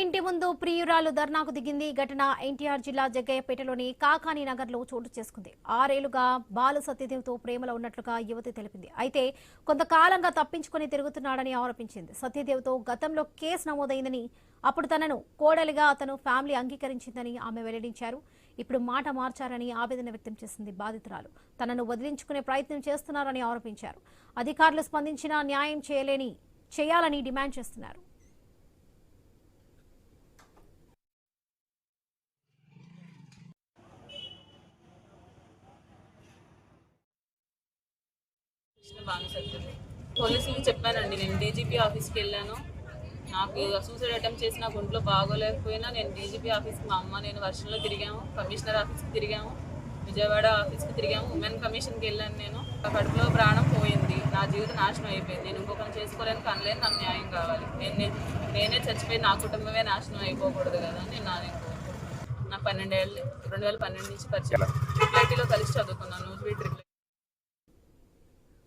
ఇంటి ముందు ప్రియురాలు ధర్నాకు దిగింది. ఘటన ఎన్టీఆర్ జిల్లా జగ్గయ్యపేటలోని కాకాని నగర్లో చోటు చేసుకుంది. 6 ఏళ్లుగా బాలు సత్యదేవ్తో ప్రేమలో ఉన్నట్లుగా యువతి తెలిపింది. అయితే కొంతకాలంగా తప్పించుకుని తిరుగుతున్నాడని ఆరోపించింది. సత్యదేవ్తో గతంలో కేసు నమోదైందని, అప్పుడు తనను కోడలిగా అతను ఫ్యామిలీ అంగీకరించిందని ఆమె వెల్లడించారు. ఇప్పుడు మాట మార్చారని ఆవేదన వ్యక్తం చేసింది బాధితురాలు. తనను వదిలించుకునే ప్రయత్నం చేస్తున్నారని ఆరోపించారు. అధికారులు స్పందించినా న్యాయం చేయాలని డిమాండ్ చేస్తున్నారు. పోలీసులకు చెప్పానండి. నేను డీజీపీ ఆఫీస్కి వెళ్ళాను. నాకు సూసైడ్ అటెంప్ట్ చేసి నాకు ఒంట్లో బాగోలేకపోయినా నేను డీజీపీ ఆఫీస్కి మా అమ్మ నేను వర్షంలో తిరిగాము, కమిషనర్ ఆఫీస్కి తిరిగాము, విజయవాడ ఆఫీస్కి తిరిగాము, ఉమెన్ కమిషన్కి వెళ్ళాను. నేను కడుపులో ప్రాణం పోయింది, నా జీవితం నాశనం అయిపోయింది. నేను ఇంకొకరిని చేసుకోలేని కనలేని నాకు న్యాయం కావాలి. నేనే చచ్చిపోయి నా కుటుంబమే నాశనం అయిపోకూడదు కదా. నేను నా 12 ఏళ్ళు 2012 నుంచి పరిచయం ఐటీలో కలిసి చదువుతాను.